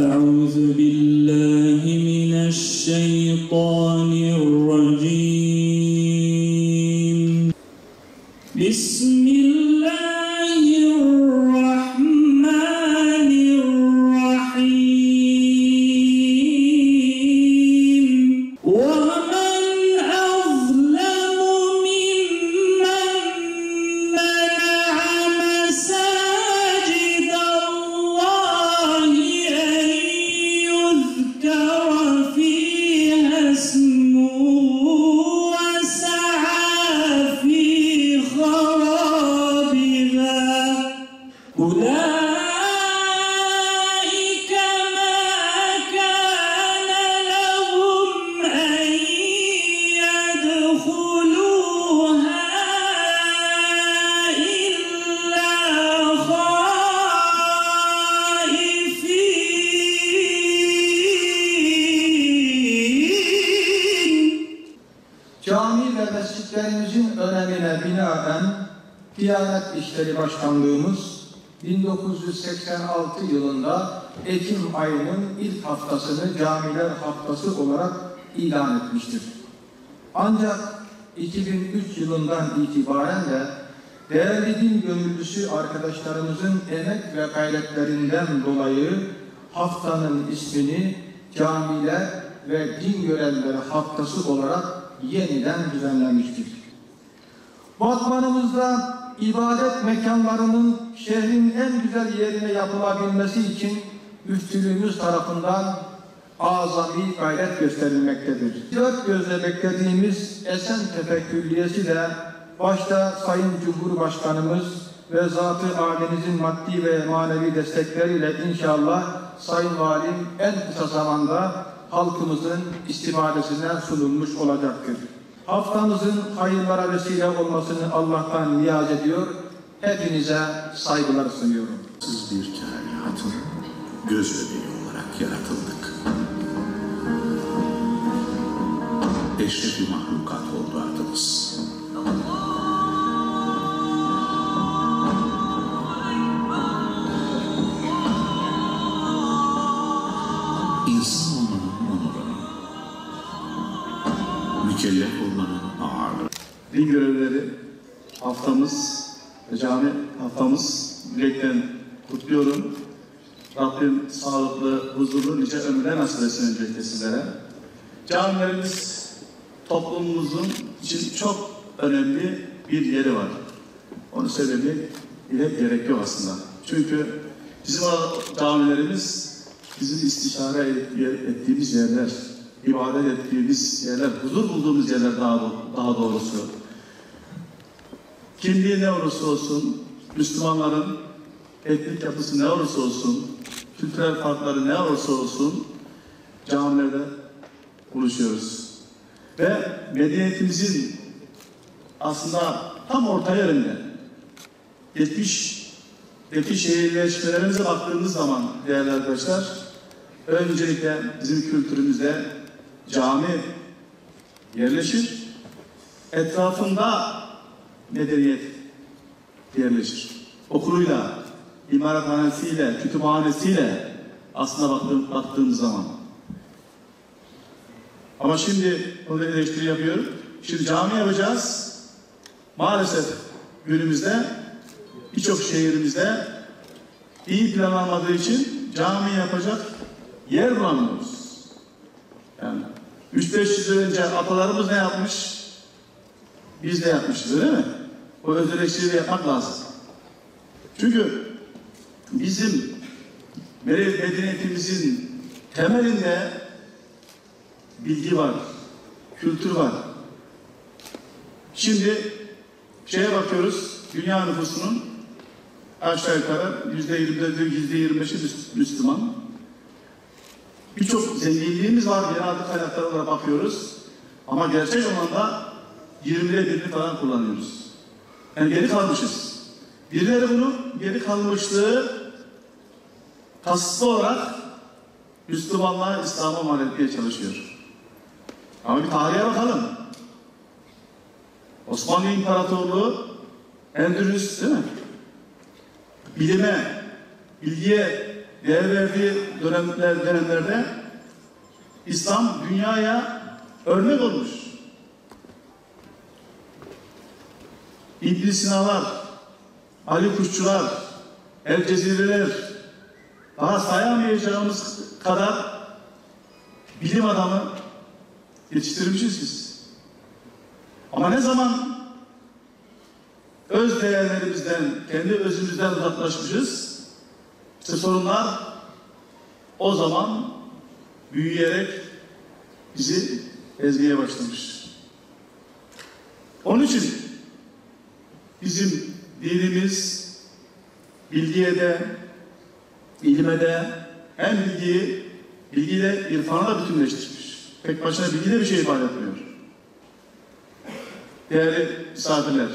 أعوذ بالله من الشيطان الرجيم بسم الله الرحمن الرحيم ومن أظلم ممن منع مساجد الله أن يذكر فيها اسمه وسعى في خرابها أولئك ما كان لهم أن يدخلوها إلا خائفين. Cami ve mescitlerimizin önemine binaen Diyanet İşleri Başkanlığımız 1986 yılında Ekim ayının ilk haftasını Camiler Haftası olarak ilan etmiştir. Ancak 2003 yılından itibaren de değerli din gönüllüsü arkadaşlarımızın emek ve gayretlerinden dolayı haftanın ismini Camiler ve Din Görevlileri Haftası olarak yeniden düzenlenmiştir. Batmanımızda ibadet mekanlarının şehrin en güzel yerine yapılabilmesi için müftülüğümüz tarafından azami gayret gösterilmektedir. Dört gözle beklediğimiz Esentepe Külliyesi de başta Sayın Cumhurbaşkanımız ve Zat-ı Ali'nizin maddi ve manevi destekleriyle inşallah Sayın Valim en kısa zamanda halkımızın istifadesine sunulmuş olacaktır. Haftamızın hayırlara vesile olmasını Allah'tan niyaz ediyor. Hepinize saygılar sunuyorum. Siz bir kainatın göz bebeği olarak yaratıldık. Eşrefi mahlukat oldu adımız. İnsan olmanın onurunu, mükellef olmanın ağırlığı. Din görevlileri haftamız, cami haftamız yürekten kutluyorum. Rabbim sağlıklı, huzurlu, nice ömürler nasip etsin öncelikle sizlere. Camilerimiz toplumumuzun için çok önemli bir yeri var. Onun sebebi bile gerek yok aslında. Çünkü bizim camilerimiz bizim istişare ettiğimiz yerler, ibadet ettiğimiz yerler, huzur bulduğumuz yerler daha doğrusu. Kimliği ne olursa olsun, Müslümanların etnik yapısı ne olursa olsun, kültürel farkları ne olursa olsun camilerde buluşuyoruz. Ve medeniyetimizin aslında tam orta yerinde geçmiş şehirleşmelerimize baktığımız zaman değerli arkadaşlar, öncelikle bizim kültürümüzde cami yerleşir, etrafında medeniyet yerleşir. Okuluyla, imarathanesiyle, kütüphanesiyle aslında baktığımız zaman. Ama şimdi bunu eleştiri yapıyorum. Şimdi cami yapacağız. Maalesef günümüzde birçok şehrimizde iyi planlanmadığı için cami yapacak yer bulamıyoruz. Yani 300-500 yıl önce atalarımız ne yapmış? Biz de yapmışız, öyle mi? O öz eleştiriyi yapmak lazım. Çünkü bizim medeniyetimizin temelinde bilgi var, kültür var. Şimdi şeye bakıyoruz, dünya nüfusunun aşağı yukarı %24-%25'i Müslüman. Birçok zenginliğimiz var, yeraltı kaynakları olarak bakıyoruz. Ama gerçek anlamda 20'de birini falan kullanıyoruz. Yani geri kalmışız. Birileri bunu geri kalmışlığı kasıtlı olarak Müslümanlığa, İslam'a mal etmeye çalışıyor. Ama bir tarihe bakalım. Osmanlı İmparatorluğu Endülüs değil mi? Bilime, bilgiye değer verdiği dönemlerde İslam dünyaya örnek olmuş. İbn Sina'lar, Ali Kuşçular, El Cezireler, daha sayamayacağımız kadar bilim adamı yetiştirmişiz biz. Ama ne zaman öz değerlerimizden, kendi özümüzden uzaklaşmışız, işte sorunlar o zaman büyüyerek bizi ezmeye başlamış. Onun için bizim dinimiz bilgiye de, ilime de, hem bilgiyle irfanı da bütünleştirmiş. Tek başına bilgi de bir şey ifade etmiyor. Değerli misafirler,